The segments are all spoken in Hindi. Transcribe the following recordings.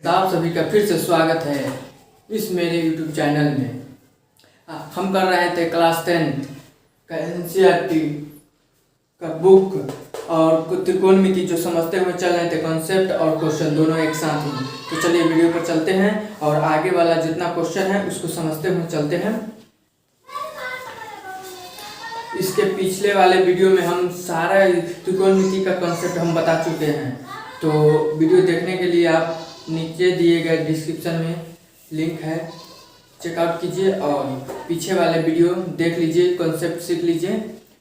आप सभी का फिर से स्वागत है इस मेरे YouTube चैनल में। हम कर रहे थे क्लास 10 का NCERT का बुक और त्रिकोणमिति जो समझते हुए चल रहे थे, कॉन्सेप्ट और क्वेश्चन दोनों एक साथ ही। तो चलिए वीडियो पर चलते हैं और आगे वाला जितना क्वेश्चन है उसको समझते हुए चलते हैं। इसके पिछले वाले वीडियो में हम सारा त्रिकोणमिति का कॉन्सेप्ट हम बता चुके हैं। तो वीडियो देखने के लिए आप नीचे दिए गए डिस्क्रिप्शन में लिंक है, चेकआउट कीजिए और पीछे वाले वीडियो देख लीजिए, कॉन्सेप्ट सीख लीजिए,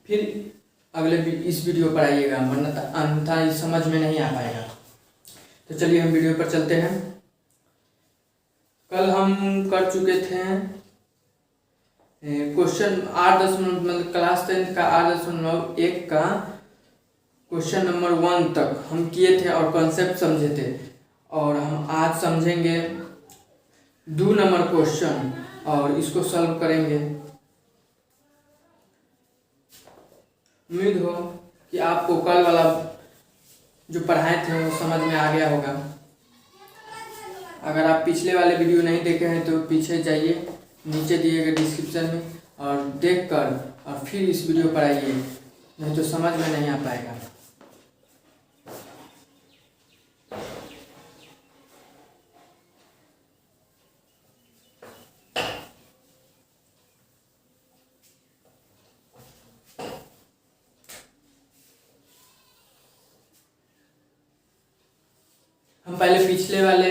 फिर अगले इस वीडियो पर आइएगा, वरना अन्यथा इस समझ में नहीं आ पाएगा। तो चलिए हम वीडियो पर चलते हैं। कल हम कर चुके थे क्वेश्चन 8.1 मतलब क्लास 10 का 8.1 का क्वेश्चन नंबर 1 तक हम किए थे और कॉन्सेप्ट समझे थे। और हम आज समझेंगे 2 नंबर क्वेश्चन और इसको सॉल्व करेंगे। उम्मीद हो कि आपको कल वाला जो पढ़ाए थे वो समझ में आ गया होगा। अगर आप पिछले वाले वीडियो नहीं देखे हैं तो पीछे जाइए, नीचे दिए गए डिस्क्रिप्शन में, और देखकर और फिर इस वीडियो पर आइए, नहीं तो समझ में नहीं आ पाएगा। हम पहले पिछले वाले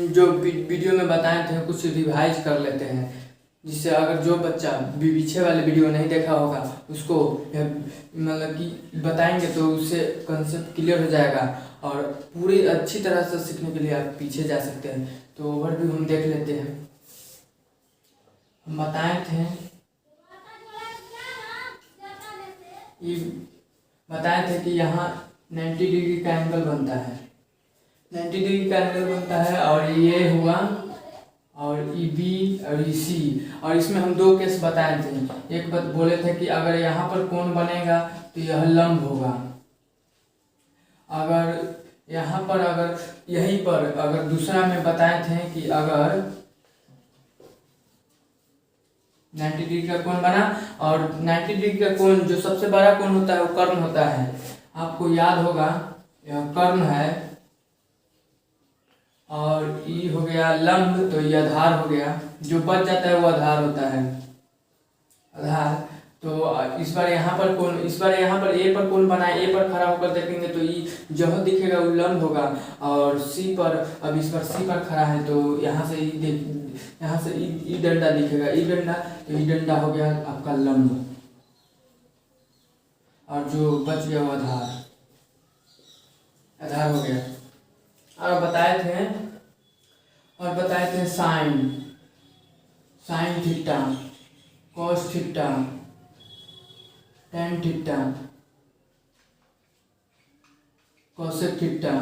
जो वीडियो में बताए थे कुछ रिवाइज कर लेते हैं, जिससे अगर जो बच्चा पीछे वाले वीडियो नहीं देखा होगा उसको मतलब कि बताएंगे तो उससे कॉन्सेप्ट क्लियर हो जाएगा और पूरी अच्छी तरह से सीखने के लिए आप पीछे जा सकते हैं। तो ओवरव्यू हम देख लेते हैं। हम बताए थे कि यहाँ 90 डिग्री का एंगल बनता है, 90 डिग्री का एंगल बनता है, और ये हुआ और ई बी और ई सी। और इसमें हम 2 केस बताए थे। एक बात बोले थे कि अगर यहाँ पर कोण बनेगा तो यह लंब होगा, अगर यहाँ पर अगर यहीं पर अगर दूसरा में बताए थे कि अगर 90 डिग्री का कोण बना और 90 डिग्री का कोण जो सबसे बड़ा कोण होता है वो कर्ण होता है। आपको याद होगा यह कर्ण है और ई हो गया लंब, तो ये आधार हो गया। जो बच जाता है वो आधार होता है, आधार। तो इस बार यहाँ पर ए पर कौन बना है, ए पर खड़ा होकर देखेंगे तो ई जहाँ दिखेगा वो लंब होगा। और सी पर, अब इस बार सी पर खड़ा है तो यहाँ से ई डंडा दिखेगा, ई डंडा, तो ई डंडा हो गया आपका लंब, और जो बच गया वो आधार हो गया। और बताए थे sine theta, cos theta, tan theta, cosec theta,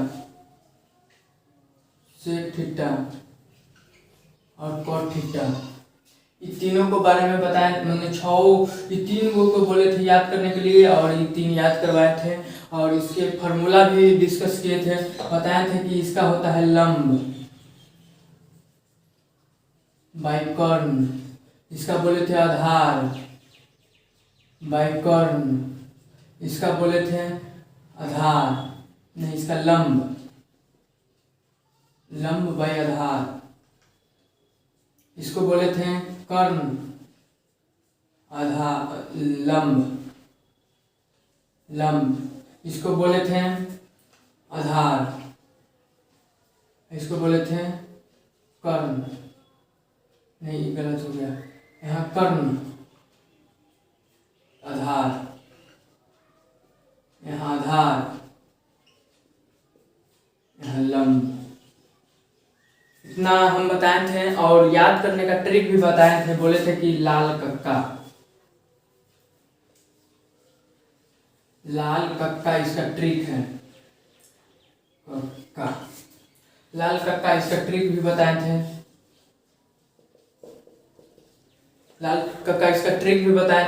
sec theta और कॉट थीटा। ये तीनों को बारे में बताया, मतलब ये 3 को बोले थे याद करने के लिए, और ये 3 याद करवाए थे और इसके फार्मूला भी डिस्कस किए थे। बताए थे कि इसका होता है लंब बाय कर्ण, इसका बोले थे आधार बाय कर्ण, इसका बोले थे आधार नहीं, इसका लंब बाय आधार, इसको बोले थे कर्ण आधार लंब, इसको बोले थे आधार, इसको बोले थे कर्ण, नहीं गलत हो गया, यहाँ कर्ण आधार, यहाँ आधार, यहाँ लंब। इतना हम बताए थे और याद करने का ट्रिक भी बताए थे। बोले थे कि लाल कक्का इसका ट्रिक है, लाल कक्का इसका ट्रिक भी बताए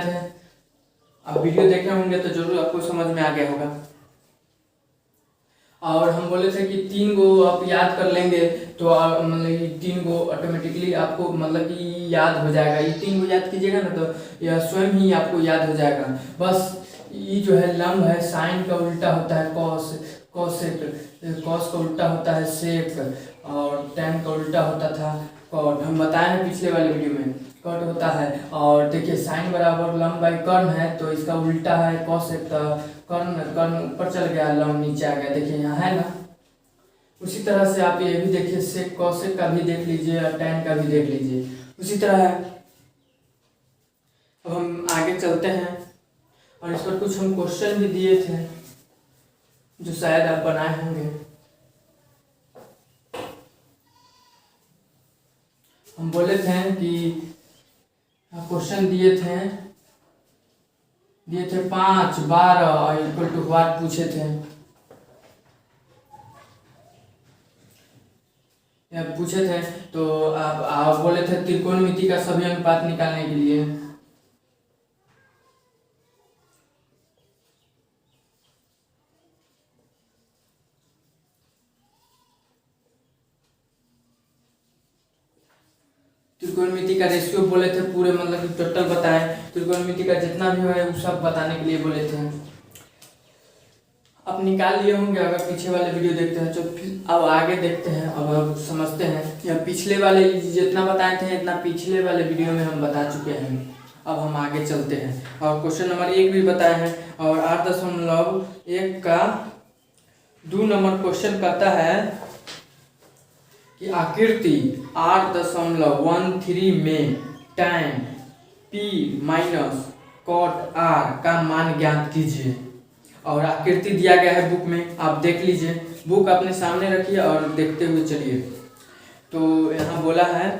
थे, अब वीडियो देखे होंगे तो जरूर आपको समझ में आ गया होगा। और हम बोले थे कि 3 गो आप याद कर लेंगे तो मतलब कि 3 गो ऑटोमेटिकली आपको मतलब कि याद हो जाएगा। ये 3 गो याद कीजिएगा ना तो यह स्वयं ही आपको याद हो जाएगा। बस ये जो है लंब है, साइन का उल्टा होता है कॉस, कॉसेक, कॉस का उल्टा होता है सेक, और टैन का उल्टा होता था कॉट। हम बताए हैं पिछले वाले वीडियो में कॉट होता है। और देखिए साइन बराबर लंब बाई कर्ण है तो इसका उल्टा है कॉसेक, कर्ण कर्ण ऊपर चल गया, लंब नीचे आ गया। देखिए यहाँ है ना। उसी तरह से आप ये भी देखिए सेक कॉसेक का भी देख लीजिए और टैन का भी देख लीजिए, उसी तरह है। अब हम आगे चलते हैं और इस पर कुछ हम क्वेश्चन भी दिए थे जो शायद आप बनाए होंगे। हम बोले थे कि क्वेश्चन दिए थे 5, 12 और इक्वल टू व्हाट पूछे थे। पूछे थे तो आप बोले थे त्रिकोणमिति का सभी अनुपात निकालने के लिए। त्रिकोणमिति का रेशियो बोले थे पूरे मतलब कि टोटल बताएं, त्रिकोणमिति का जितना भी है वो सब बताने के लिए बोले थे। अब निकाल लिए होंगे अगर पीछे वाले वीडियो देखते हैं तो। फिर अब आगे देखते हैं, अब समझते हैं। या पिछले वाले जितना बताए थे इतना पिछले वाले वीडियो में हम बता चुके हैं। अब हम आगे चलते हैं और क्वेश्चन नंबर 1 भी बताए हैं। और 8.1 का 2 नंबर क्वेश्चन कहता है कि आकृति 8.13 में tan P minus cot R का मान ज्ञात कीजिए। और आकृति दिया गया है बुक में, आप देख लीजिए। बुक अपने सामने रखिए और देखते हुए चलिए। तो यहाँ बोला है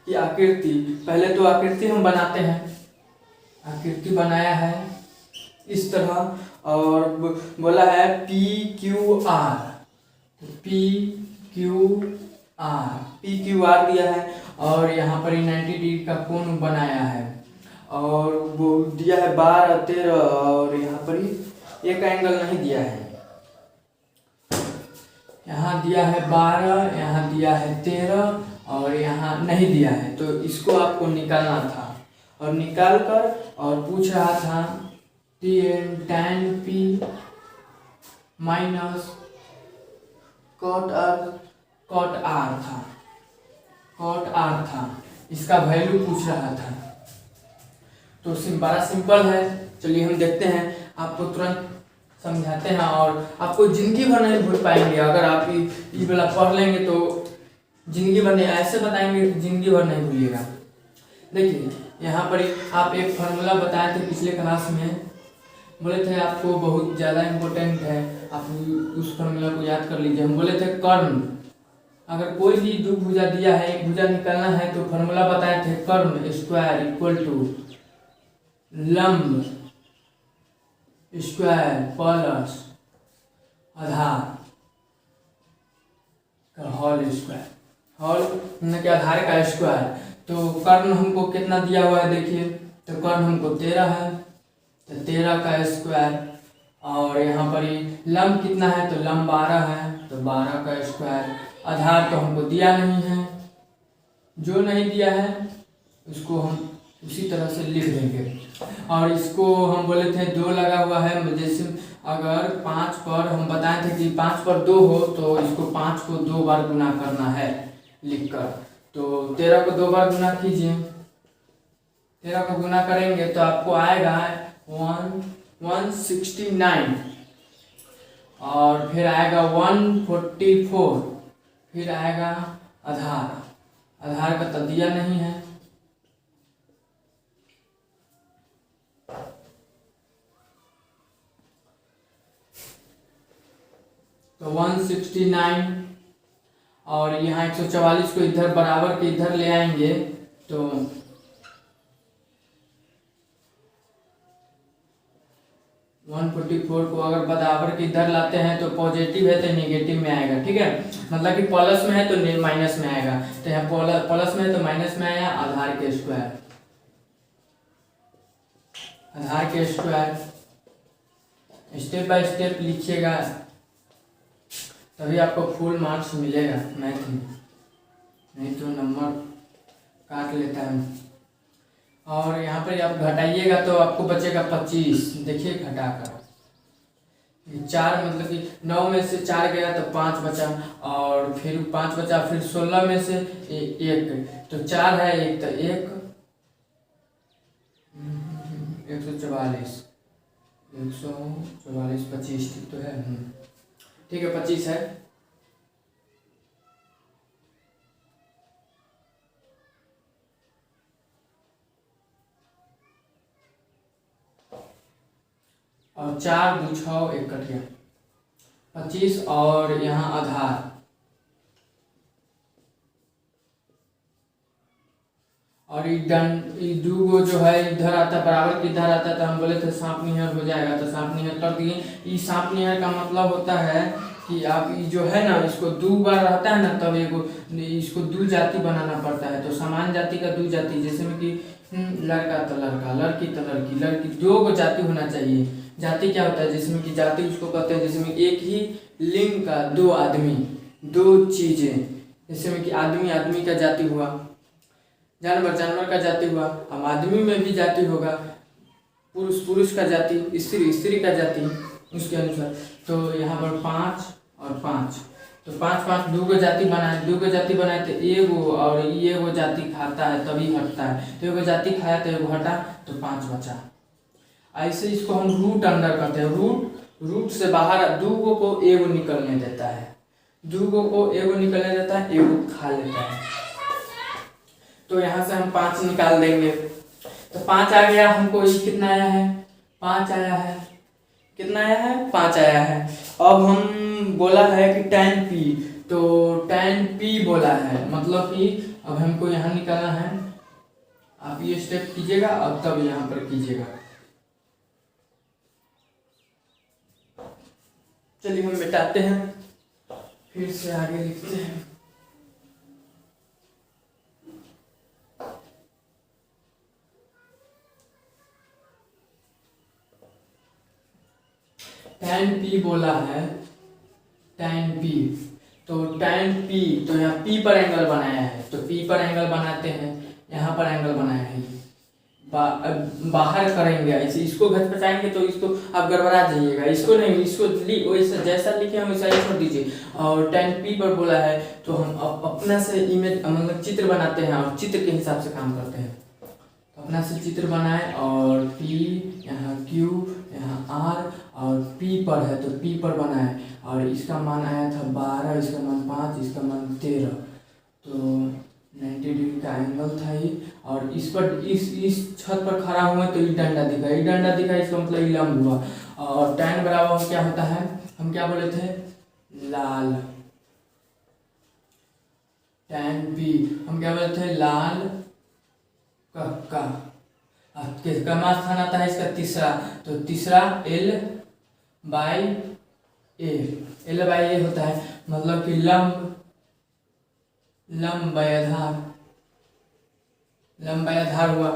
कि आकृति, पहले तो आकृति हम बनाते हैं। आकृति बनाया है इस तरह और बोला है पी क्यू आर दिया है और यहाँ पर 90 डिग्री का कोण बनाया है। और वो दिया है 12, 13 और यहाँ पर ही एक एंगल नहीं दिया है। यहाँ दिया है 12, यहाँ दिया है 13 और यहाँ नहीं दिया है। तो इसको आपको निकालना था और निकाल कर और पूछ रहा था tan P minus cot R था, इसका वैल्यू पूछ रहा था। तो बड़ा सिंपल है, चलिए हम देखते हैं। आपको तुरंत समझाते हैं और आपको जिंदगी भर नहीं भूल पाएंगे। अगर आप ये वाला पढ़ लेंगे तो जिंदगी भर नहीं, ऐसे बताएंगे जिंदगी भर नहीं भूलिएगा। देखिए यहाँ पर आप एक फार्मूला बताए थे पिछले क्लास में, बोले थे आपको बहुत ज़्यादा इम्पोर्टेंट है, आप उस फार्मूला को याद कर लीजिए। हम बोले थे कर्ण, अगर कोई भी 2 भुजा दिया है, एक भुजा निकालना है तो फार्मूला बताए थे कर्ण स्क्वायर इक्वल टू लंब स्क्वायर प्लस आधार का होल स्क्वायर, होल मतलब कि आधार का स्क्वायर। तो कर्ण हमको कितना दिया हुआ है देखिए, तो कर्ण हमको 13 है तो 13 का स्क्वायर। और यहाँ पर ही लंब कितना है तो लंब 12 है तो 12 का स्क्वायर। आधार तो हमको दिया नहीं है, जो नहीं दिया है उसको हम उसी तरह से लिख देंगे। और इसको हम बोले थे 2 लगा हुआ है, जैसे अगर 5 पर हम बताए थे कि 5 पर 2 हो तो इसको 5 को 2 बार गुना करना है लिखकर। तो 13 को 2 बार गुना कीजिए, 13 को गुना करेंगे तो आपको आएगा 169 और फिर आएगा 144, फिर आएगा आधार का तो दिया नहीं है। तो 169 और यहाँ 144 को इधर बराबर के इधर ले आएंगे तो 144 को अगर बराबर के इधर लाते हैं तो पॉजिटिव है तो नेगेटिव में आएगा, ठीक है। मतलब कि प्लस में है तो माइनस में आएगा। तो यहाँ प्लस में है तो माइनस में आया आधार के स्क्वायर। स्टेप बाय स्टेप लिखिएगा तभी आपको फुल मार्क्स मिलेगा मैथ में, नहीं तो नंबर काट लेता है। और यहाँ पर आप घटाइएगा तो आपको बचेगा 25। देखिए घटा कर 4 मतलब कि 9 में से 4 गया तो 5 बचा, और फिर 5 बचा, फिर 16 में से 1 तो 4 है, 1 तो 144 25 ठीक तो है। ठीक है 25 है। और 4 2 6 1 कट गया 25, और यहाँ आधार और ये दू गो जो है इधर आता बराबर की इधर आता, तो हम बोले थे सांप निहर हो जाएगा, तो सांप निहर कर दिए। ये सांप निहर का मतलब होता है कि आप ये जो है ना इसको 2 बार रहता है ना, तब इसको 2 जाति बनाना पड़ता है। तो समान जाति का 2 जाति, जैसे में कि लड़का तो लड़का, लड़की तो लड़की, लड़की 2 को जाति होना चाहिए। जाति क्या होता है, जिसमें कि जाति उसको कहते हैं जिसमें एक ही लिंग का 2 आदमी 2 चीजें, जैसे में कि आदमी आदमी का जाति हुआ, जानवर जानवर का जाति हुआ, अब आदमी में भी जाति होगा, पुरुष पुरुष का जाति, स्त्री स्त्री का जाति, उसके अनुसार। तो यहाँ पर 5 और 5, तो 5 5 2 को जाति बनाए, 2 को जाति बनाए तो एगो, और ये वो जाति खाता है तभी हटता है, तो एगो जाति खाया तो एगो हटा, तो 5 बचा। ऐसे इसको हम रूट अंडर करते हैं। रूट से बाहर 2 को एगो निकलने देता है, 2 को एगो निकलने देता है, एगो खा लेता है। तो यहाँ से हम 5 निकाल देंगे, तो 5 आ गया हमको। ये कितना आया है, 5 आया है, कितना आया है, 5 आया है। अब हम बोला है कि tan p, तो tan p बोला है, मतलब कि अब हमको यहाँ निकालना है। आप ये स्टेप कीजिएगा, अब तब यहाँ पर कीजिएगा। चलिए हम मिटाते हैं, फिर से आगे लिखते हैं। tan p बोला है, tan p, तो tan p, तो यहाँ p पर एंगल बनाया है, तो p पर एंगल बनाते हैं, यहाँ पर एंगल बनाया है। बाहर करेंगे ऐसे, इसको घचपचाएंगे तो इसको आप गड़बड़ा जाइएगा, इसको नहीं, इसको वैसा जैसा लिखे हम वैसा ही छोड़ दीजिए। और tan p पर बोला है, तो हम अपना से इमेज मतलब चित्र बनाते हैं, और चित्र के हिसाब से काम करते हैं। तो अपना से चित्र बनाए, और p यहाँ q यहाँ r, और p पर है तो p पर बनाए, और इसका मान आया था 12, इसका मान 5, इसका मान 13, तो 90 डिग्री का एंगल था ये। और इस पर इस छत पर खड़ा हुआ तो ये डंडा दिखा, ये डंडा दिखा, इसका मतलब ये लंब हुआ। और tan बराबर क्या होता है, हम क्या बोले थे, लाल, tan p हम क्या बोले थे, लाल का किसका मान स्थान आता है, इसका तीसरा, तो तीसरा l बाई a होता है, मतलब कि लंब बाय आधार, लंब बाय आधार हुआ,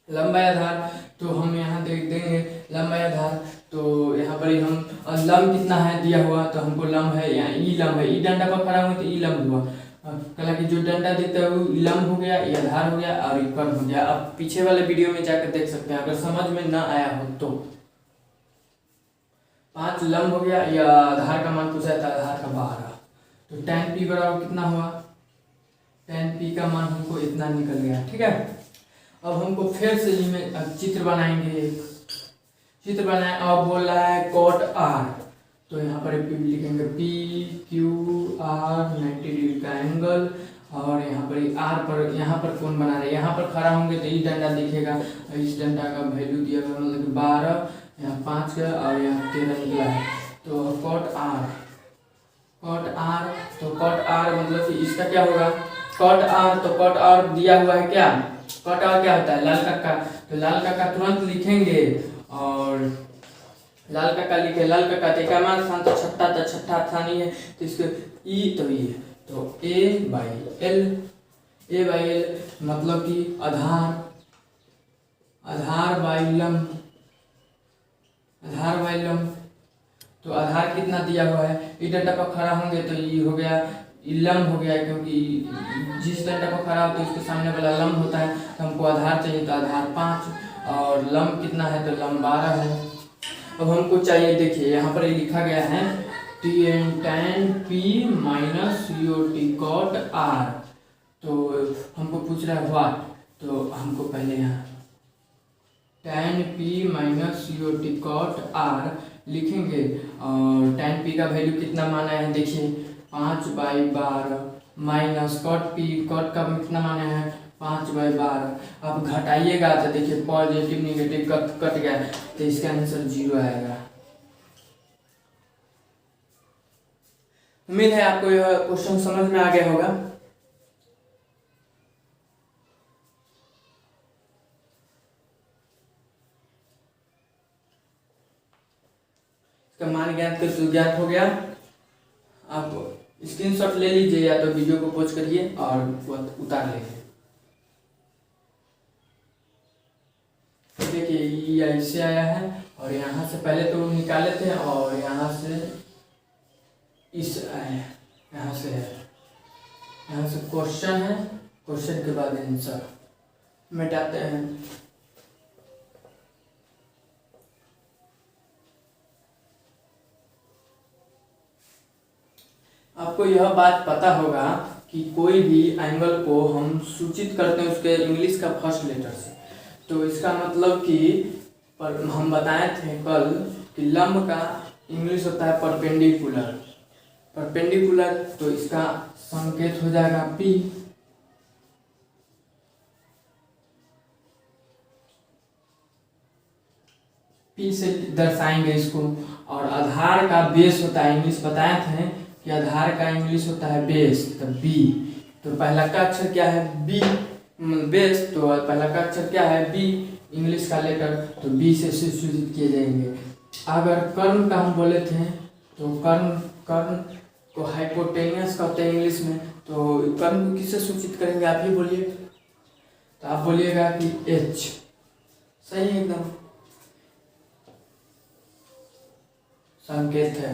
लंब बाय आधार। तो हम यहाँ देख देंगे लंब बाय आधार, तो यहाँ पर हम लंब कितना है दिया हुआ, तो हमको लंब है यहाँ ई लंब है, ई डंडा पर खड़ा हुआ तो ई लंब हुआ, कला कि जो डंडा दिखता है वो लंब हो गया, ये आधार हो गया, और ये कर्व हो गया। अब पीछे वाले वीडियो में जाकर देख सकते हैं, अगर समझ में ना आया हो तो। 5 लंब हो गया, या आधार का मान पूछा था, आधार का 12, तो tan p बराबर कितना हुआ, tan p का मान हमको इतना निकल गया। ठीक है, अब हमको फिर से इमेज चित्र बनाएंगे, चित्र बनाए, अब बोल रहा है cot r, तो यहाँ पर लिखेंगे p q r 90 डिग्री का एंगल, और यहाँ पर r पर, यहाँ पर कौन बना रहे, यहाँ पर खड़ा होंगे तो ये डंडा दिखेगा, इस डंडा का वैल्यू दिया गया मतलब कि 12, यहाँ 5 का, और यहाँ 13 निकला है। तो cot r, तो cot r मतलब कि इसका क्या होगा, cot r, तो cot r दिया हुआ है क्या, cot r क्या होता है, लाल काका, तो लाल काका तुरंत लिखेंगे, और लाल काका लिखे, लाल काका का मान स्थान तो छठा स्थान ही है, तो इसको ई, तो ये, तो a बाई एल मतलब कि आधार बाई लंब, तो आधार कितना दिया हुआ है, इस डाटा पर खड़ा होंगे तो ये हो गया, लम हो गया, क्योंकि जिस डाटा पर खड़ा होता है उसके सामने वाला लम होता है। तो हमको आधार चाहिए, तो आधार 5 और लम कितना है, तो लम 12 है। अब हमको चाहिए, देखिए यहाँ पर लिखा गया है tan p minus COT cot r। तो हमको पूछ रहा है व्हाट, तो हमको पहले यहाँ tan p minus COT cot r लिखेंगे। और tan p का वैल्यू कितना माना है, देखिए 5/12 माइनस cot p, cot का कितना माना है 5/12। अब घटाइएगा तो देखिए पॉजिटिव निगेटिव कट गया, तो इसका आंसर 0 आएगा। उम्मीद है आपको यह क्वेश्चन समझ में आ गया होगा। इसका मान ज्ञात कर तो ज्ञात हो गया। आप स्क्रीनशॉट ले लीजिए या तो वीडियो को पॉज करिए और उतार लीजिए। देखिए ये ऐसे आया है और यहाँ से पहले तो निकाले थे और यहाँ से इस आए, यहाँ से है, यहाँ से क्वेश्चन है, क्वेश्चन के बाद आंसर मिटाते हैं। आपको यह बात पता होगा कि कोई भी एंगल को हम सूचित करते हैं उसके इंग्लिश का फर्स्ट लेटर से। तो इसका मतलब कि हम बताए थे कल कि लंब का इंग्लिश होता है परपेंडिकुलर। परपेंडिकुलर तो इसका संकेत हो जाएगा P। P से दर्शाएंगे इसको। और आधार का बेस होता है, इंग्लिश बताए थे कि आधार का इंग्लिश होता है बेस, तो B। तो पहला का अक्षर क्या है B, बेस, तो पहला का अक्षर क्या है B, इंग्लिश का लेटर, तो B से सूचित किए जाएंगे। अगर कर्ण का हम बोले थे तो कर्ण को हाइपोटेनियस कहते हैं इंग्लिश में। तो कर्ण को किससे सूचित करेंगे, आप ही बोलिए। तो आप बोलिएगा कि H। सही है, एकदम संकेत है।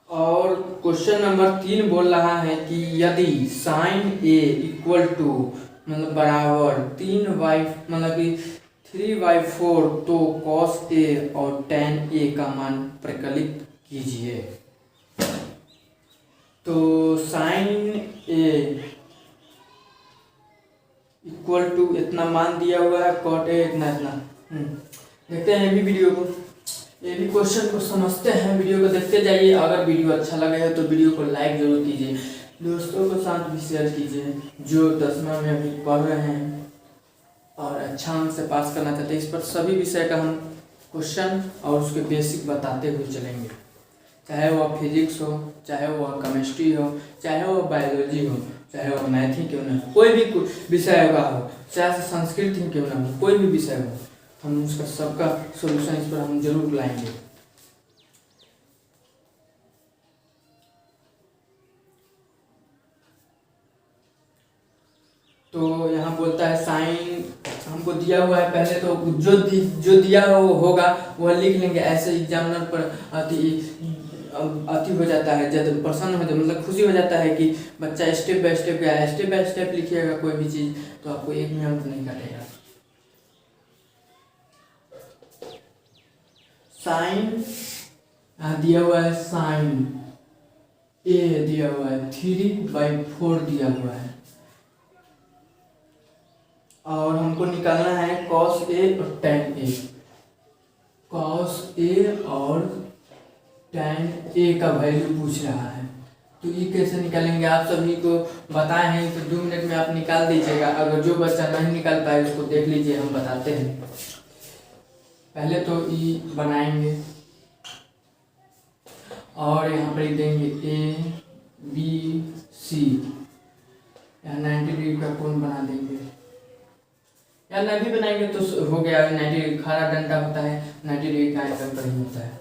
और क्वेश्चन नंबर 3 बोल रहा है कि यदि sin A इक्वल टू मतलब बराबर 3/, मतलब कि 3/4, तो cos A और tan A का मान प्रकलित कीजिए। तो sin A इक्वल टू इतना मान दिया हुआ है, cot A इतना इतना। देखते हैं ये भी वीडियो को, ये भी क्वेश्चन को समझते हैं। वीडियो को देखते जाइए। अगर वीडियो अच्छा लगे है तो वीडियो को लाइक जरूर कीजिए, दोस्तों के साथ भी शेयर कीजिए जो 10वीं में अभी पढ़ रहे हैं और अच्छा अंक से पास करना चाहते हैं। इस पर सभी विषय का हम क्वेश्चन और उसके बेसिक बताते हुए चलेंगे, चाहे वह फिजिक्स हो, चाहे वह केमिस्ट्री हो, चाहे वह बायोलॉजी हो, चाहे वह मैथ ही क्यों ना हो, कोई भी विषय होगा हो, चाहे संस्कृत ही क्यों ना हो, कोई भी विषय हो, हम उसका सबका सॉल्यूशन इस पर हम जरूर लाएंगे। तो यहाँ बोलता है साइन हमको दिया हुआ है, पहले तो जो दिया होगा वह लिख लेंगे। ऐसे एग्जामिनर पर अति हो जाता है, जब प्रसन्न हो जाए, मतलब खुशी हो जाता है कि बच्चा स्टेप बाय स्टेप गया है। स्टेप बाय स्टेप लिखिएगा कोई भी चीज़ तो आपको 1 मिनट नहीं कटेगा। साइन दिया हुआ है, साइन A दिया हुआ है, 3/4 दिया हुआ है। और हमको निकालना है cos A और tan A। cos A और tan A का वैल्यू पूछ रहा है, तो ये कैसे निकालेंगे आप सभी को बताए हैं, तो 2 मिनट में आप निकाल दीजिएगा। अगर जो बच्चा नहीं निकाल पाए उसको देख लीजिए, हम बताते हैं। पहले तो ई बनाएंगे और यहाँ पर देंगे ABC, यहाँ 90 डिग्री का कोण बना देंगे। या नहीं बनाएंगे तो हो गया 90, खड़ा डंडा होता है 90 डिग्री का एंगल पर ही होता है।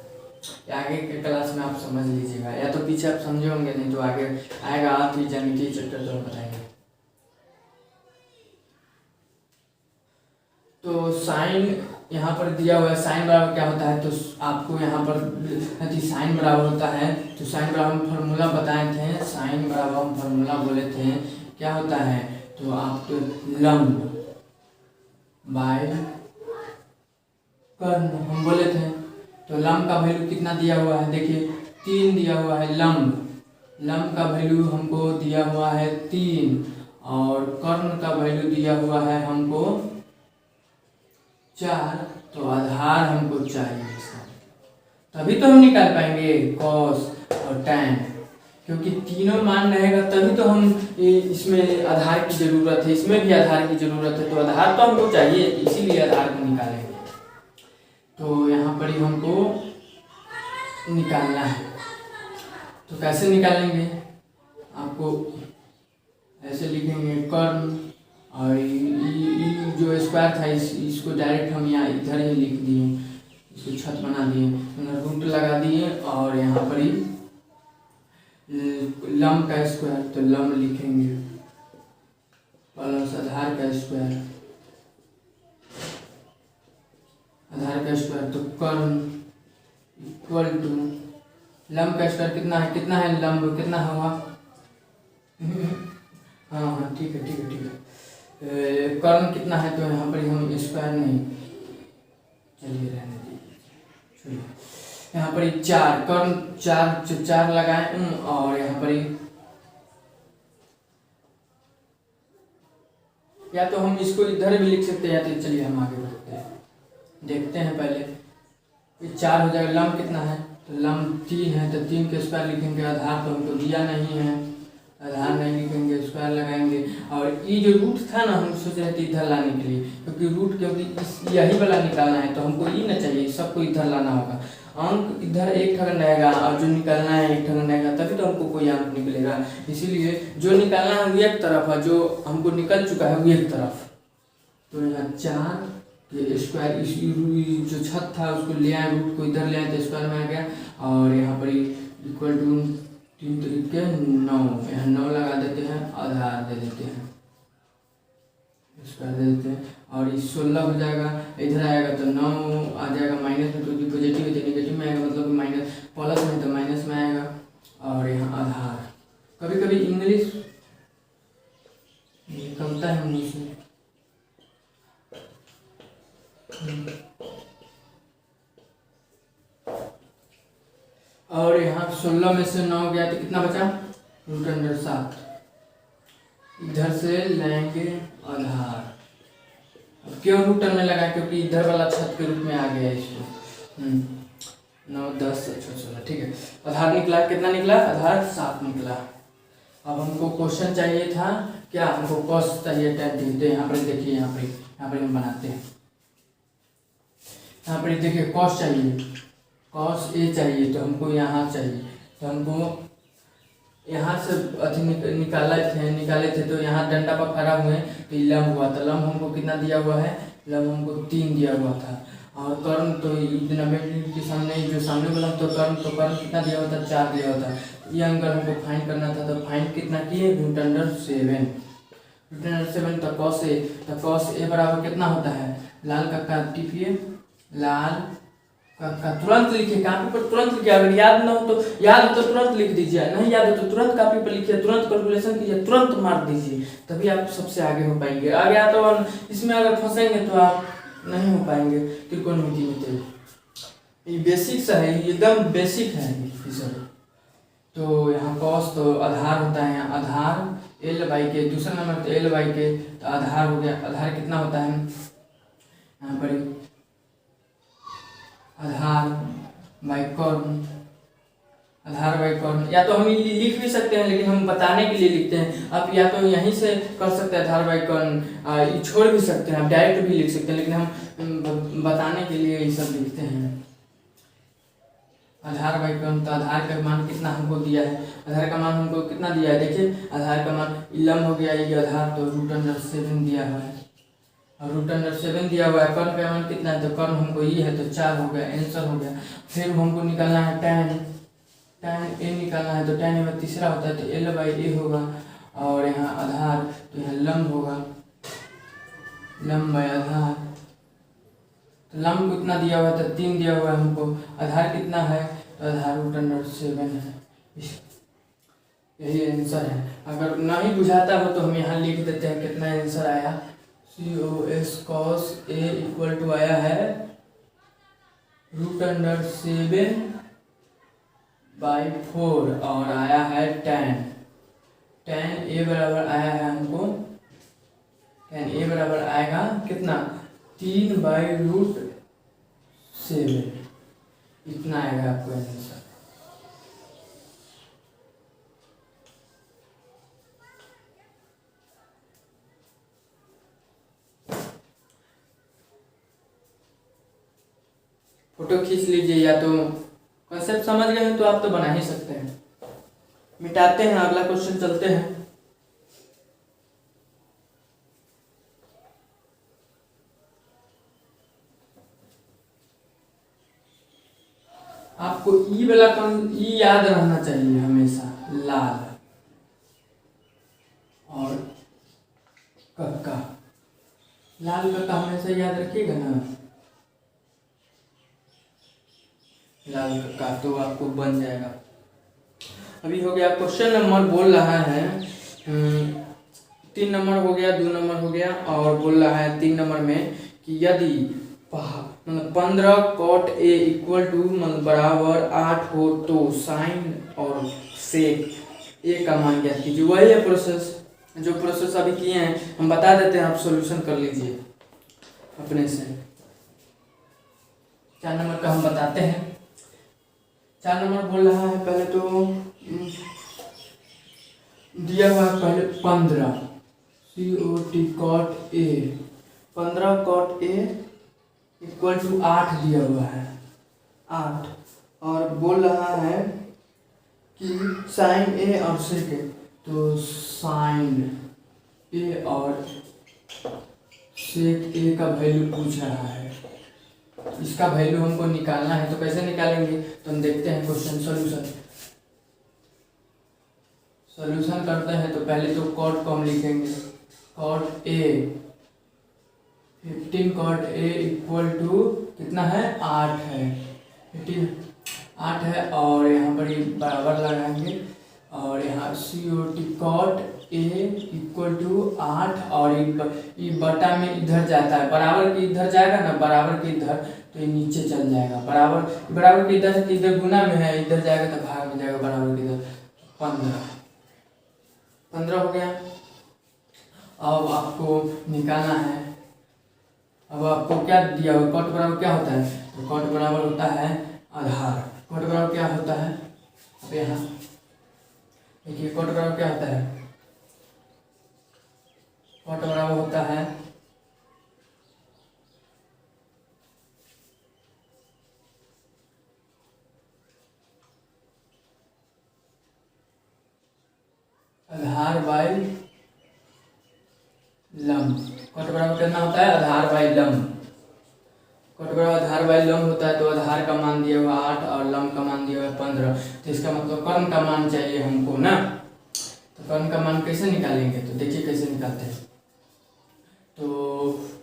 आगे के क्लास में आप समझ लीजिएगा, या तो पीछे आप समझे होंगे, नहीं तो आगे आएगा आप ही ज्यामिति चैप्टर जो बताएंगे। साइन यहाँ पर दिया हुआ है, साइन बराबर क्या होता है, तो आपको यहाँ पर साइन बराबर होता है, तो साइन बराबर हम फार्मूला बताए थे, साइन बराबर हम फार्मूला बोले थे क्या होता है, तो आपको लंब बाय कर्ण हम बोले थे। तो लंब का वैल्यू कितना दिया हुआ है, देखिए 3 दिया हुआ है लंब का वैल्यू हमको दिया हुआ है 3, और कर्ण का वैल्यू दिया हुआ है हमको 4। तो आधार हमको चाहिए इसका, तभी तो हम निकाल पाएंगे कॉस और टैन, क्योंकि तीनों मान रहेगा तभी तो हम इसमें आधार की जरूरत है, इसमें भी आधार की जरूरत है, तो आधार तो हमको चाहिए, इसीलिए आधार को निकालेंगे। तो यहाँ पर ही हमको निकालना है, तो कैसे निकालेंगे, आपको ऐसे लिखेंगे कर्ण, और जो स्क्वायर था इसको डायरेक्ट हम यहाँ इधर ही लिख दिए, इसको छत बना दिए, रूट लगा दिए, और यहाँ पर ही लंब का स्क्वायर, तो लंब लिखेंगे प्लस आधार का स्क्वायर, तो कर्ण इक्वल टू लंब का स्क्वायर कितना है लंब कितना हुआ, हाँ ठीक है। कर्ण कितना है, तो यहाँ पर हम स्क्वायर नहीं, चलिए रहने दीजिए, यहाँ पर 4 कर्ण 4 लगाए, और यहाँ पर या तो हम इसको इधर भी लिख सकते हैं, या तो चलिए हम आगे बढ़ते हैं, देखते हैं पहले 4 हो जाएगा। लंब कितना है, तो लंब 3 है, तो 3 के स्क्वायर लिखेंगे, आधार तो हमको दिया नहीं है, आधार नहीं लिखेंगे, स्क्वायर लगाएंगे, और ये जो रूट था ना हम सोच रहे थे इधर लाने के लिए, क्योंकि यही वाला निकालना है, तो हमको ये ना चाहिए, सबको इधर लाना होगा, अंक इधर एक ठगन रहेगा, और जो निकालना है एक ठगन रहेगा, तभी तो हमको कोई अंक निकलेगा, इसीलिए जो निकालना है वो एक तरफ है, जो हमको निकल चुका है वो एक तरफ। तो यहाँ 4 ये स्क्वायर, इस जो छत था उसको ले आए, रूट को इधर ले आए तो स्क्वायर में आ गया, और यहाँ पर इक्वल टू 3 तरीके 9, यहाँ 9 लगा देते हैं, आधार दे देते हैं, स्क्वायर दे देते हैं, और ये 16 हो जाएगा, इधर आएगा तो 9 आ जाएगा, माइनस में क्योंकि पॉजिटिव है तो निगेटिव में आएगा, मतलब माइनस प्लस में तो माइनस में आएगा, और यहाँ आधार। कभी कभी इंग्लिश निकलता है मुझे से, और यहाँ 16 में से 9 गया तो कितना बचा, √7, इधर से लेंगे आधार। अब क्यों रूटर में लगा, क्योंकि इधर वाला छत के रूप में आ गया इसको, 9 10 अच्छा 16 ठीक है। आधार निकला, कितना निकला, आधार 7 निकला। अब हमको क्वेश्चन चाहिए था क्या, हमको कॉस चाहिए tan थीटा, यहाँ पर देखिए, यहाँ पर हम बनाते हैं, यहाँ पर देखिए कॉस चाहिए, कॉस ए चाहिए, तो हमको यहाँ चाहिए, तो हमको यहाँ से अथी निकाले थे, तो यहाँ डंडा पर खड़ा हुए तो लंब हुआ था, लंब हमको कितना दिया हुआ है, लंब हमको 3 दिया हुआ था, और कर्ण तो 90 के सामने जो सामने वाला तो कर्ण कितना दिया हुआ था, 4 दिया हुआ था। ये एंगल हमको फाइंड करना था, तो फाइंड कितना किए, √7, तो कॉस ए बराबर कितना होता है, लाल का टिपिए, लाल का तुरंत लिखिए, कापी पर तुरंत लिखिए, अगर याद ना हो तो तुरंत लिख दीजिए, नहीं याद हो तो तुरंत कापी पर लिखिए, तुरंत कैलकुलेशन कीजिए, तुरंत मार दीजिए, तभी आप सबसे आगे हो पाएंगे। आगे आता तो इसमें अगर फंसेंगे तो आप नहीं हो पाएंगे त्रिकोणमिति में। तो ये बेसिक्स है, एकदम बेसिक है ये सब। तो यहाँ कॉस तो आधार होता है, यहाँ आधार L/K, दूसरा नंबर तो L/K, तो आधार हो गया, आधार कितना होता है यहाँ पर, आधार बाई कर्ण, आधार बाई कर्ण, या तो हम लिख भी सकते हैं, लेकिन हम बताने के लिए लिखते हैं। आप या तो यहीं से कर सकते हैं आधार बाई कर्ण, छोड़ भी सकते हैं, आप डायरेक्ट भी लिख सकते हैं, लेकिन हम बताने के लिए ये सब लिखते हैं। आधार बाई कर्ण, तो आधार का मान कितना हमको दिया है, आधार का मान हमको कितना दिया है, देखिए आधार का मान लंब हो गया, ये आधार तो √7 दिया हुआ है, और √7 दिया हुआ है। कर्ण का मान कितना है, तो कर्ण हमको ये है, तो 4 हो गया, आंसर हो गया। फिर हमको निकालना है tan ए निकालना है, तो tan ए में तीसरा होता है, तो L/A होगा, और यहाँ आधार तो यहाँ लंब होगा, लंब बाई आधार, तो लंब कितना दिया हुआ था, 3 दिया हुआ है हमको। आधार कितना है, तो आधार √7 है। यही आंसर है। अगर नहीं बुझाता हो तो हम यहाँ लिख देते हैं कितना आंसर आया। COS cos A equal to आया है √7/4 और आया है tan A बराबर आया है हमको, tan A बराबर आएगा कितना, 3/√7, इतना आएगा आपको आंसर। फोटो खींच लीजिए, या तो कॉन्सेप्ट समझ गए हैं तो आप तो बना ही सकते हैं। मिटाते हैं, अगला क्वेश्चन चलते हैं। आपको ई वाला ई याद रहना चाहिए हमेशा, लाल और कक्का, लाल कक्का हमेशा याद रखिएगा ना, लाल कक्का, तो आपको बन जाएगा। अभी हो गया क्वेश्चन नंबर, बोल रहा है 3 नंबर हो गया, 2 नंबर हो गया, और बोल रहा है 3 नंबर में कि यदि 15 cot A इक्वल टू बराबर 8 हो तो साइन और सेक ए का मान ज्ञात कीजिए। वही है प्रोसेस, जो प्रोसेस अभी किए हैं हम बता देते हैं, आप सॉल्यूशन कर लीजिए अपने से। 4 नंबर का हम बताते हैं। 4 नंबर बोल रहा है, पहले तो दिया हुआ है पहले 15 cot A, 15 cot A equal to 8 दिया हुआ है, 8, और बोल रहा है कि साइन ए और सेक ए, तो साइन ए और सेक ए का वैल्यू पूछ रहा है। इसका वैल्यू हमको निकालना है, तो कैसे निकालेंगे, तो हम देखते हैं क्वेश्चन सॉल्यूशन करते हैं। तो पहले तो कॉट को हम लिखेंगे, cot A 15 cot A equal to कितना है, 8 है, 8 है, और यहाँ पर ये बराबर लगाएंगे, और यहाँ cot A इक्वल टू 8, और ये बटा में इधर जाता है, बराबर के इधर जाएगा ना, बराबर के इधर, तो ये नीचे चल जाएगा, बराबर के इधर गुना में है, इधर जाएगा तो भाग में जाएगा, बराबर के इधर 15 हो गया। अब आपको निकालना है, अब आपको क्या दिया हुआ, कॉट बराबर क्या होता है, तो कॉट बराबर होता है आधार, कॉट बराबर क्या होता है, अब यहाँ देखिए कॉट बराबर क्या होता है, कॉट बराबर होता है आधार बाई लंब। कॉट बराबर कितना होता है, आधार बाई लंब, कॉट बराबर आधार बाई लंब होता है। तो आधार का मान दिया हुआ 8 और लंब का मान दिया हुआ 15, तो इसका मतलब कर्ण का मान चाहिए हमको ना। तो कर्ण का मान कैसे निकालेंगे, तो देखिए कैसे निकालते हैं। तो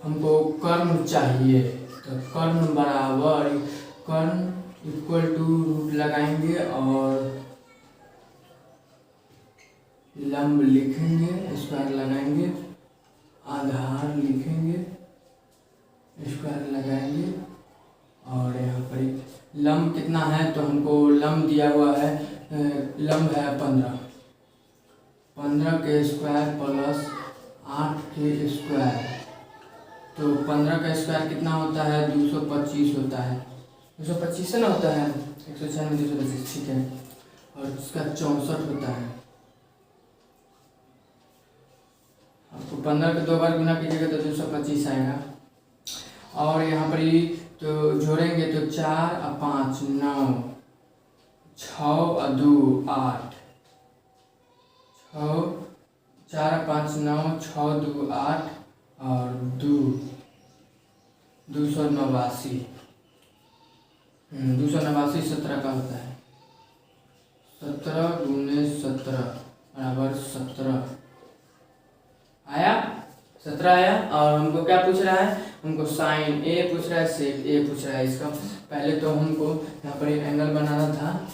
हमको कर्ण चाहिए, तो कर्ण बराबर कर्ण इक्वल टू रूट लगाएंगे और लंब लिखेंगे, स्क्वायर लगाएंगे, आधार लिखेंगे, स्क्वायर लगाएंगे, और यहाँ पर लंब कितना है, तो हमको लंब दिया हुआ है, लंब है 15 के स्क्वायर प्लस 8 के स्क्वायर, तो 15 का स्क्वायर कितना होता है, 225 होता है, 225 से ना होता है, 196 225, ठीक है, और उसका 64 होता है। आपको 15 के 2 बार गुना कीजिएगा तो 225 आएगा, और यहाँ पर ही तो जोड़ेंगे तो 4 और 5 9, 6 और 2 8, 6 4 और 5 9, 6 2 8 और 289, 289 17 का होता है, 17 गुने 17 बराबर 17 आया, 17 आया। और हमको क्या पूछ रहा है, हमको साइन ए पूछ रहा है, सेक ए पूछ रहा है। इसका पहले तो हमको यहाँ पर एक एंगल बनाना था,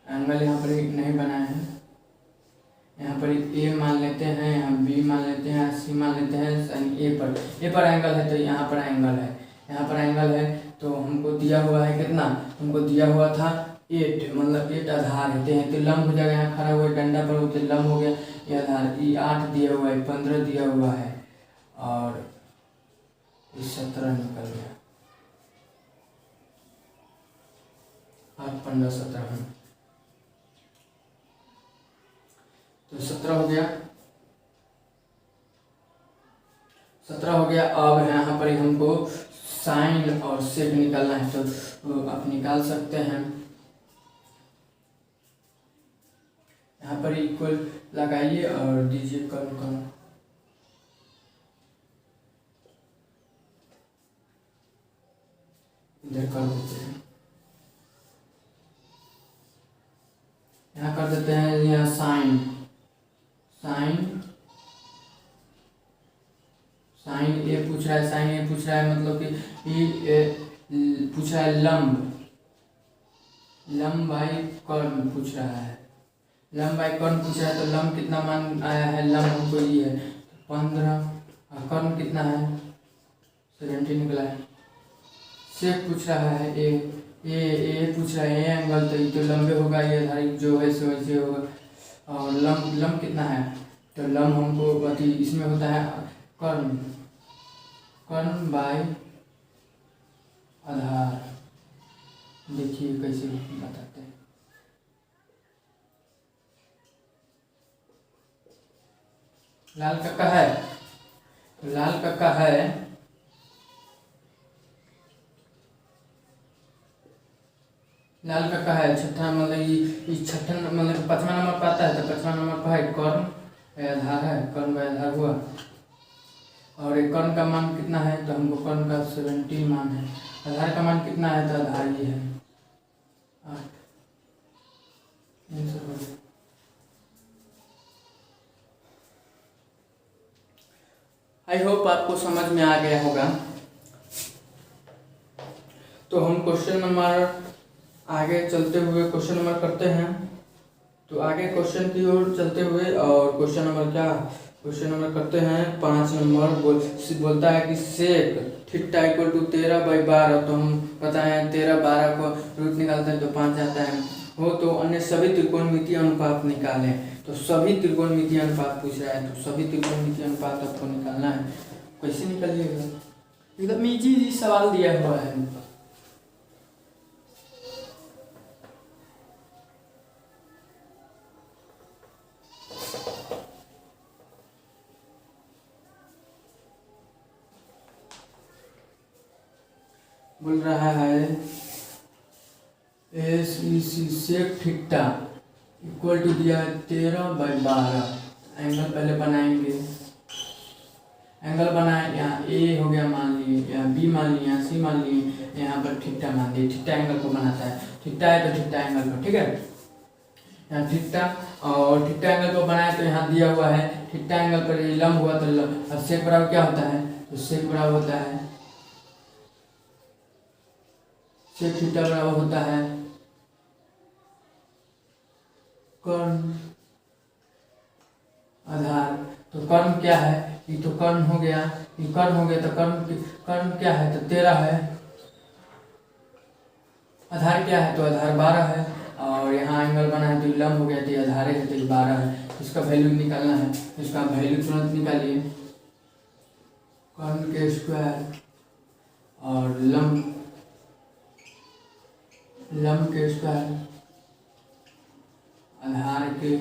एंगल यहाँ पर नहीं बनाया है। यहाँ पर ए मान लेते हैं, यहाँ बी मान लेते हैं, सी मान लेते हैं। साइन ए पर एंगल है तो यहाँ पर एंगल है, यहाँ पर एंगल है। तो हमको दिया हुआ है कितना, हमको दिया हुआ था 8, मतलब 8 आधार रहते हैं तो लंब हो जाएगा। यहाँ खड़ा हुआ डंडा पर होते लंब हो गया, ये आधार, ये 8 दिया हुआ है, 15 दिया हुआ है और 17 निकल गया। 8, 15, 17 तो 17 हो गया, 17 हो गया। अब यहाँ पर हमको साइन और सेक निकालना है तो आप निकाल सकते हैं। यहाँ पर इक्वल लगाइए और दीजिए कौन इधर कर देते हैं, यहाँ कर देते हैं। यहाँ साइन ए पूछ रहा है, साइन ए पूछ रहा है मतलब कि पूछ रहा है लंब बाई कर्ण पूछ रहा है, लंब बाई कर्ण पूछ रहा है। तो लंब कितना मान आया है, लंब हमको ये है 15 और कर्ण कितना है 70 निकला है। सेक पूछ रहा है ए पूछ रहा है ए एंगल, तो ये तो लंबे होगा, ये आधार जो है सो वैसे होगा। और लंब कितना है, तो लंब हमको अति इसमें होता है कर्ण बाई आधार। देखिए कैसे बताते हैं। लाल कक्का है, लाल कक्का है, लाल कक्का है छठा, मतलब ये छठा मतलब 5वां नंबर पर आता है। तो 5वां नंबर पर है कर्ण आधार है, कर्ण बाई आधार हुआ। और एक कर्ण का मान कितना है, तो हमको कर्ण का 70 मान है। आधार का मान कितना है, तो आधार ये है 8। आई होप आपको समझ में आ गया होगा। तो हम क्वेश्चन नंबर आगे चलते हुए क्वेश्चन नंबर करते हैं। तो आगे क्वेश्चन की ओर चलते हुए और क्वेश्चन नंबर क्या, क्वेश्चन नंबर करते हैं 5 नंबर। बोलता है कि सेक थीटा इक्वल टू 13/12। तो हम बताएं 13, 12 को रूट निकालते हैं तो 5 आता है। हो तो अन्य सभी त्रिकोणमितीय अनुपात निकालें। तो सभी त्रिकोणमितीय अनुपात पूछ रहा है, तो सभी त्रिकोणमितीय अनुपात आपको निकालना है। कैसे निकालिएगा, एकदम इजी सवाल दिया हुआ है। बोल रहा है सेक थीटा इक्वल टू दिया है 13/12। एंगल पहले बनाएंगे, एंगल बनाए, यहाँ ए हो गया मान लिए, यहाँ बी मान लिए, यहाँ सी मान लिए, यहाँ पर थीटा मान लिए। थीटा एंगल को बनाता है, थीटा है तो थीटा एंगल को, ठीक है। यहाँ थीटा और थीटा एंगल को बनाए तो यहाँ दिया हुआ है थीटा एंगल पर ये लंब हुआ तो लंब। अब सेक बराबर क्या होता है, तो सेक बराबर होता है, सेक थीटा बराबर होता है कर्ण आधार। तो कर्ण क्या है, ये तो कर्ण हो गया, ये कर्ण हो गया। तो कर्ण क्या है, तो 13 है। आधार क्या है, तो आधार 12 है। और यहाँ एंगल बना है तो लंब हो गया, तो आधार है तो 12 है। इसका वैल्यू निकालना है, इसका वैल्यू तुरंत निकालिए। कर्ण के स्क्वायर और लंब के स्क्वायर, आधार के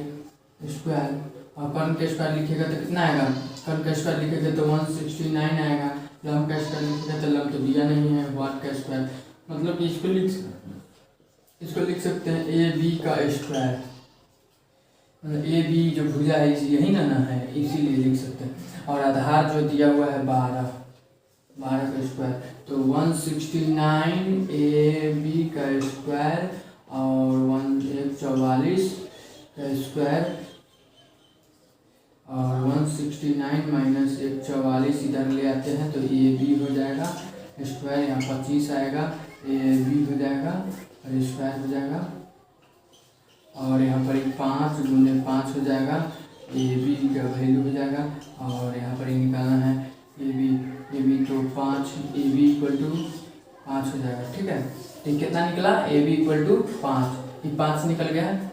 स्क्वायर और कर्ण के स्क्वायर लिखेगा तो कितना आएगा, कर्ण का स्क्वायर लिखेगा तो 169 आएगा। लंब का स्क्वायर लिखेगा तो लंब तो दिया नहीं है, 1 का स्क्वायर, मतलब कि इसको लिख सकते हैं ए बी का स्क्वायर। मतलब ए बी जो भुजा है यही ना है, इसीलिए लिख सकते हैं। और आधार जो दिया हुआ है 12 का स्क्वायर, तो 169 ए बी का स्क्वायर और 144 का स्क्वायर और 169 माइनस 144 इधर ले आते हैं तो ए बी हो जाएगा, स्क्वायर यहाँ 25 आएगा, ए बी हो जाएगा और स्क्वायर हो जाएगा, और यहाँ पर 5 गुने 5 हो जाएगा, ए बी का वैल्यू हो जाएगा, और यहाँ पर निकालना है ए बी तो 5, ए बी इक्वल टू 5 हो जाएगा। ठीक है, तो कितना निकला, ए बी इक्वल टू 5, ये 5 निकल गया है,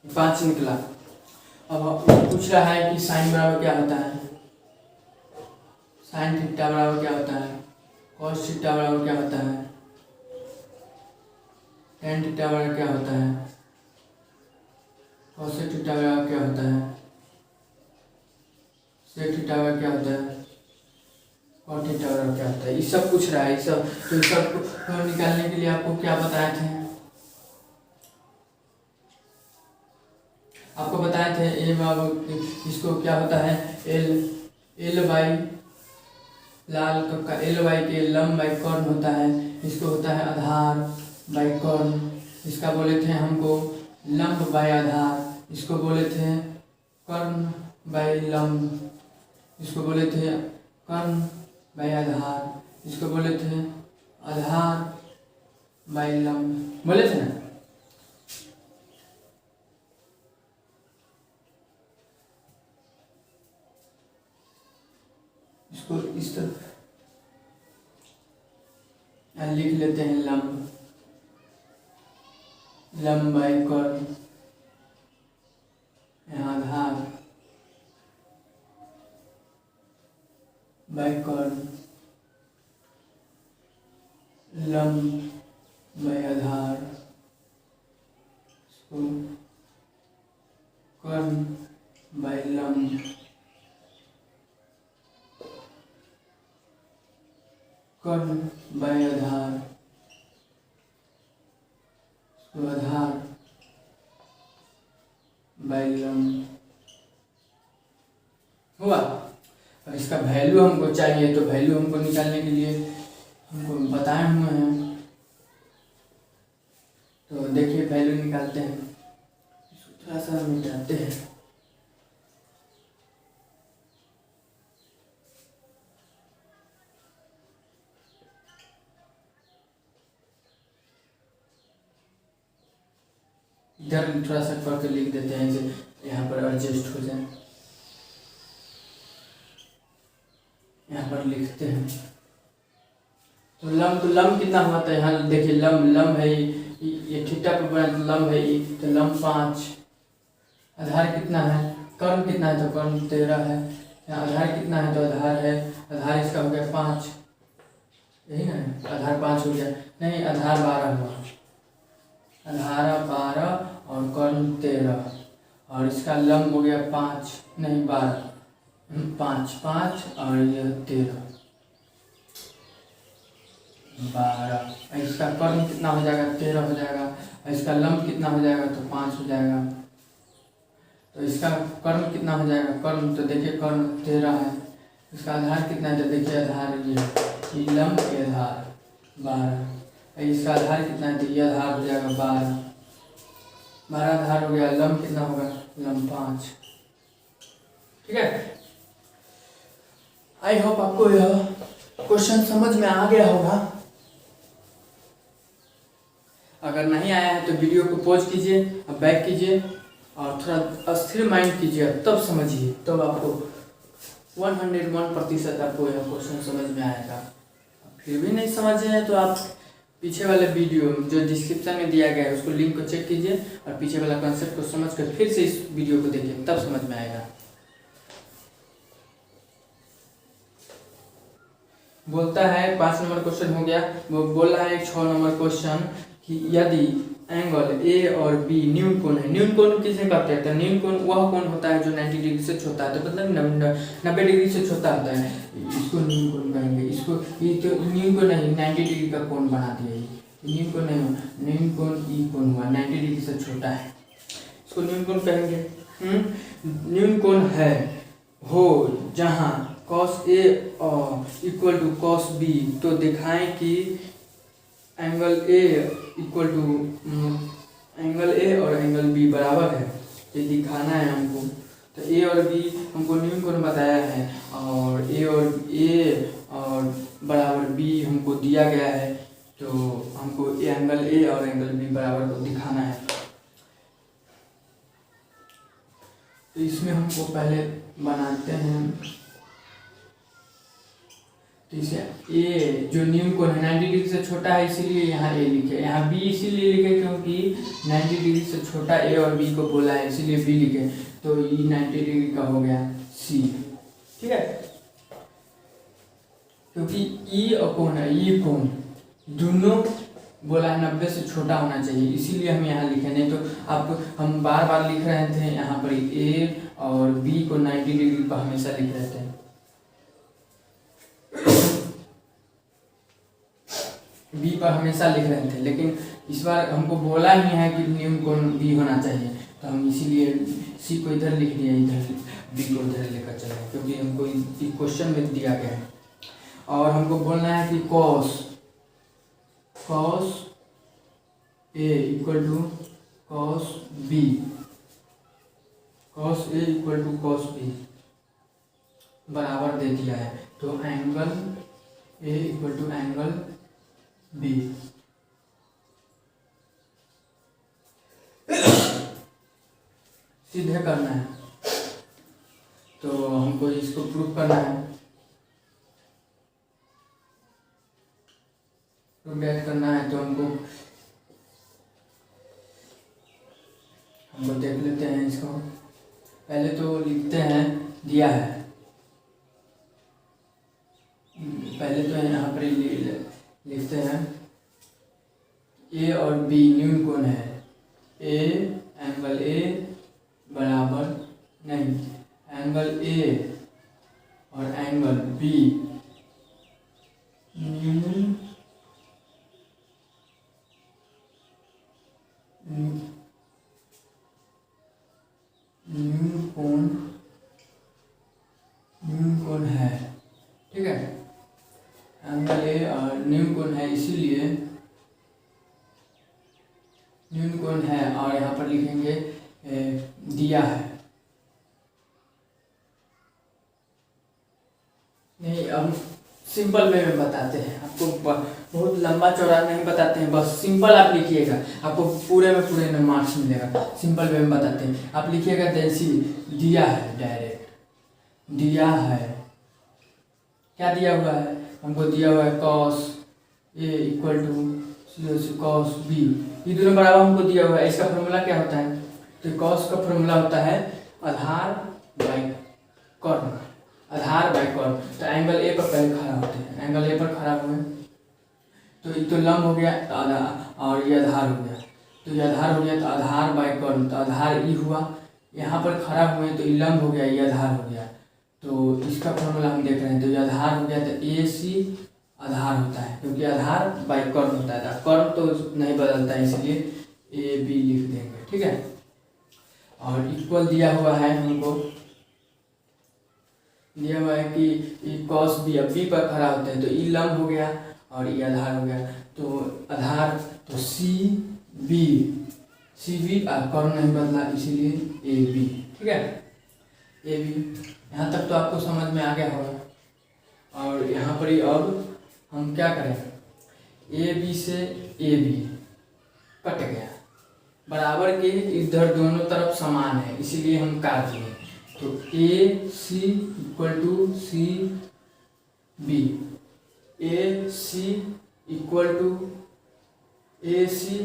5 निकला। अब पूछ रहा है कि साइन बराबर क्या होता है, साइन थीटा बराबर क्या होता है, कॉस थीटा बराबर क्या होता है, टेन थीटा बराबर क्या होता है, कॉसेक थीटा बराबर क्या होता है, सेक थीटा बराबर क्या होता है, कॉट थीटा बराबर क्या होता है, ये सब पूछ रहा है। ये सब तो सब निकालने के लिए आपको क्या बताए थे, आपको बताए थे ए बाबू इसको क्या होता है, एल बाई लाल का एल बाई के लंब बाई कर्ण होता है, इसको होता है आधार बाई कर्ण, इसका बोले थे हमको लंब बाई आधार, इसको बोले थे कर्ण बाई लंब, इसको बोले थे कर्ण बाई आधार, इसको बोले थे आधार बाई लंब, बोले थे ना। इसको इस तरह लिख लेते हैं, लंब बाई कर्ण, आधार बाई कर्ण, लंब बाई आधार, इसको कर्ण बाई लंब, कर्ण बाई आधार, इसको आधार बाई लंब हुआ। और इसका वैल्यू हमको चाहिए, तो वैल्यू हमको निकालने के लिए हमको बताए हुए हैं, तो देखिए वैल्यू निकालते हैं, इसको थोड़ा सा मिटाते हैं। इधर थोड़ा सा करके लिख देते हैं, जो यहाँ पर एडजस्ट हो जाए, यहाँ पर लिखते हैं। तो लंब कितना हुआ था, यहाँ देखिए लंब है, ये थीटा पे बना तो लंब है, तो लंब 5, आधार कितना है, कर्ण कितना है, तो कर्ण 13 है, यहाँ आधार कितना है, तो आधार है, आधार इसका हो गया 5, यही ना, आधार 5 हो गया, नहीं आधार 12 हुआ, आधार 12 और कर्ण 13, और इसका लंब हो गया 5 नहीं 12, 5 और ये 13 12, इसका कर्ण कितना हो जाएगा, 13 हो जाएगा, और इसका लंब कितना हो जाएगा, तो 5 हो जाएगा, तो इसका कर्ण कितना हो जाएगा, कर्ण तो देखिए कर्ण 13 है, इसका आधार कितना है, तो देखिए आधार ये लंब के आधार 12, इसका आधार कितना है, तो ये आधार हो जाएगा 12 आधार हो गया, लंब कितना होगा, लंब 5। ठीक है, आई होप आपको यह क्वेश्चन समझ में आ गया होगा। अगर नहीं आया है तो वीडियो को पॉज कीजिए, अब बैक कीजिए और थोड़ा स्थिर माइंड कीजिए, तब समझिए, तब आपको 101% आपको यह क्वेश्चन समझ में आएगा। फिर भी नहीं समझे हैं तो आप पीछे वाले वीडियो जो डिस्क्रिप्शन में दिया गया है उसको लिंक को चेक कीजिए और पीछे वाला कॉन्सेप्ट को समझकर फिर से इस वीडियो को देखिए, तब समझ में आएगा। बोलता है 5 नंबर क्वेश्चन हो गया, वो बोल रहा है 6 नंबर क्वेश्चन कि यदि एंगल ए और बी न्यून कोण है, न्यून कोण किसे कहते हैं, तो न्यून कोण वह कोण होता है जो 90 डिग्री से छोटा है, तो मतलब 90 डिग्री से छोटा होता है, इसको न्यून कोण कहेंगे। इसको ये तो न्यून कोण नहीं, 90 डिग्री का कोण बना दिया, ये न्यून कोण नहीं, न्यून कोण ई कोण हुआ, 90 डिग्री से छोटा है, इसको न्यून कोण कहेंगे। न्यून कोण है हो जहाँ cos A equal to cos B, तो दिखाएं कि angle A equal to angle A और एंगल B बराबर है, ये दिखाना है हमको। तो ए और बी हमको न्यून कोण बताया है, और ए और बराबर बी हमको दिया गया है। तो हमको एंगल ए और एंगल बी बराबर को दिखाना है। तो इसमें हमको पहले बनाते हैं। तो इसे ए जो न्यून कोण है 90 डिग्री से छोटा है, इसीलिए यहाँ ए लिखे। यहाँ बी इसीलिए लिखे क्योंकि 90 डिग्री से छोटा ए और बी को बोला है, इसीलिए बी लिखे। तो ये 90 डिग्री का हो गया सी। ठीक है, क्योंकि ई और कोण है, ई कोण दोनों बोला है 90 से छोटा होना चाहिए, इसीलिए हम यहाँ लिखे। नहीं तो आपको हम बार बार लिख रहे थे यहाँ पर ए और बी को 90 डिग्री पर हमेशा लिख रहे थे। बी पर हमेशा लिख रहे थे, लेकिन इस बार हमको बोला ही है कि न्यून कोण बी होना चाहिए, तो हम इसीलिए सी को इधर लिख दिया, इधर बी को इधर लेकर चले, क्योंकि हमको क्वेश्चन में दिया गया है। और हमको बोलना है कि cos A equal to cos B, cos A equal to cos B बराबर दे दिया है। तो angle A equal to angle B. सीधे करना है, तो हमको इसको प्रूफ करना है, प्रूफ करना है। तो हमको देख लेते हैं इसको। पहले तो लिखते हैं, दिया है, पहले तो यहाँ पर लिखते हैं ए और बी न्यून कोण है। ए एंगल ए बराबर नहीं, एंगल ए और एंगल बी न्यून कोण है। ठीक है, एंगल ए और न्यून कोण है, इसीलिए न्यून कोण है। और यहाँ पर लिखेंगे दिया है। नहीं, अब सिंपल वे में बताते हैं आपको, बहुत लंबा चौड़ा नहीं बताते हैं, बस सिंपल आप लिखिएगा, आपको पूरे में पूरे में मार्क्स मिलेगा। सिंपल वे में बताते हैं, आप लिखिएगा जैसी दिया है, डायरेक्ट दिया है। क्या दिया हुआ है हमको? दिया हुआ है cos A equal to cos B, ये दोनों बराबर हमको दिया हुआ है। इसका फॉर्मूला क्या होता है? तो कॉस का फॉर्मूला होता है आधार बाई कॉर्न, आधार बाई कॉर्न। तो एंगल ए पर पहले खड़ा होते हैं, एंगल ए पर खड़ा हुए तो ये तो लंब हो गया और ये आधार हो गया, तो ये आधार हो गया, तो आधार बाई कॉर्न, तो आधार ई हुआ। यहाँ पर खड़ा हुए तो ये लंब हो गया, ये आधार हो गया। तो इसका फॉर्मूला हम देख रहे हैं, तो ये आधार हो गया, तो ए सी आधार होता है, क्योंकि आधार बाई कॉर्न होता है, कॉर्न तो नहीं बदलता है, इसलिए ए बी लिख देंगे। ठीक है, और इक्वल दिया हुआ है हमको, दिया हुआ है कि कॉस बी, अब बी पर खड़ा होते हैं तो ई लंब हो गया और ई आधार हो गया। तो आधार तो सी बी कॉर्न नहीं बदला, इसीलिए ए बी। ठीक है, ए बी यहाँ तक तो आपको समझ में आ गया होगा। और यहाँ पर ही अब हम क्या करें, ए बी से ए बी कट गया, बराबर के इधर दोनों तरफ समान है, इसीलिए हम काट दिए। तो A C equal to C B, A C equal to A C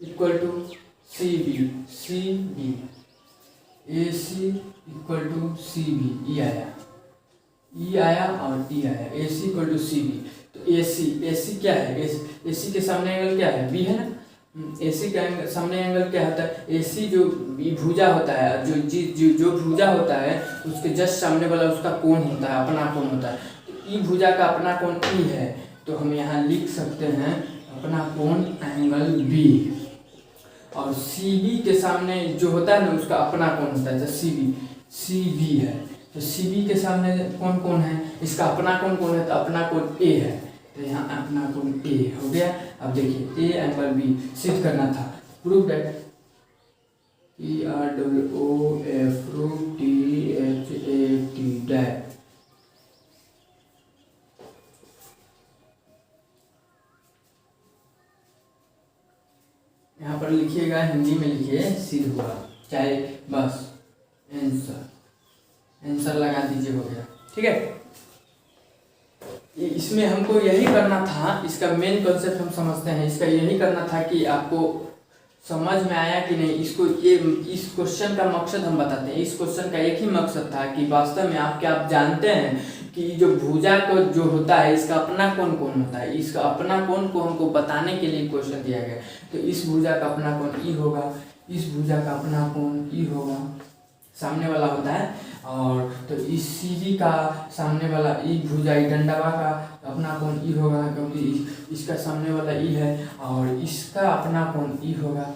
equal to C B, A C equal to C B, E आया और ई आया, A C equal to C B. तो ए सी क्या है? ए सी के सामने एंगल क्या है? बी है ना। ए सी का सामने एंगल क्या होता है? ए सी जो भुजा होता है, जो भुजा होता है उसके जस्ट सामने वाला उसका कोण होता है, अपना कोण होता है। तो ई भुजा का अपना कोण ई है, तो हम यहाँ लिख सकते हैं अपना कोण एंगल बी। और सी बी के सामने जो होता है ना उसका अपना कोण होता है, जैसे सी बी है, तो सी बी के सामने कौन है? इसका अपना कोण है, तो अपना कोण ए है, तो यहाँ अपना कोण ए हो गया। अब देखिए ए एंगल बी सिद्ध करना था, प्रूव दैट TROOFTHAT डैट। यहाँ पर लिखिएगा, हिंदी में लिखिए सिद्ध हुआ, चाहे बस आंसर लगा दीजिए, हो गया। ठीक है, इसमें हमको यही करना था, इसका मेन कॉन्सेप्ट हम समझते हैं, इसका यही करना था कि आपको समझ में आया कि नहीं। इस क्वेश्चन का मकसद हम बताते हैं। इस क्वेश्चन का एक ही मकसद था कि वास्तव में आप जानते हैं कि जो भुजा को जो होता है, इसका अपना कोण कौन होता है। इसका अपना कोण को हमको बताने के लिए क्वेश्चन दिया गया। तो इस भुजा का अपना कोण ई होगा, इस भुजा का अपना कोण ई होगा, सामने वाला होता है। और तो इस सीधी का सामने वाला ई भुजा, ई डंडवा का अपना कोण ई होगा, क्योंकि इसका सामने वाला ई है, और इसका अपना कोण ई होगा,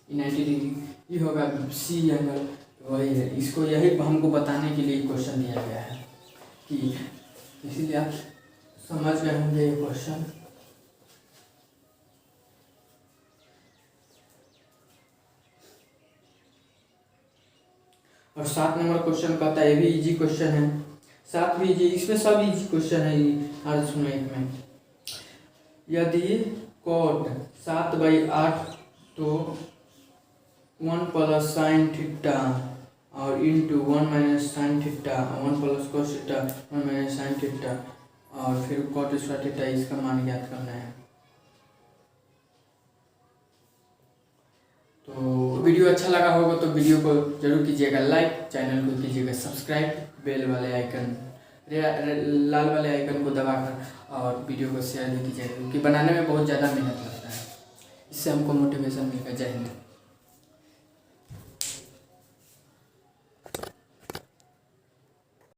90 डिग्री ई होगा, सी एंगल वही है। इसको यही हमको बताने के लिए क्वेश्चन दिया गया है कि इसीलिए आप समझ गए होंगे ये क्वेश्चन। और 7 नंबर क्वेश्चन कहता है, ये भी इजी क्वेश्चन है, 7 भी इजी, इसमें सब इजी क्वेश्चन है। अर्थमेटिक में यदि cot 7/8 तो 1 + sin थीटा और into 1 - sin theta, 1 + cos theta, 1 - sin theta, और फिर cot स्क्वायर थीटा, इसका मान ज्ञात करना है। तो वीडियो अच्छा लगा होगा तो वीडियो को जरूर कीजिएगा लाइक, चैनल को कीजिएगा सब्सक्राइब, बेल वाले आइकन, लाल वाले आइकन को दबाकर, और वीडियो को शेयर भी कीजिएगा, क्योंकि बनाने में बहुत ज़्यादा मेहनत लगता है। इससे हमको मोटिवेशन मिलेगा। जय हिंद।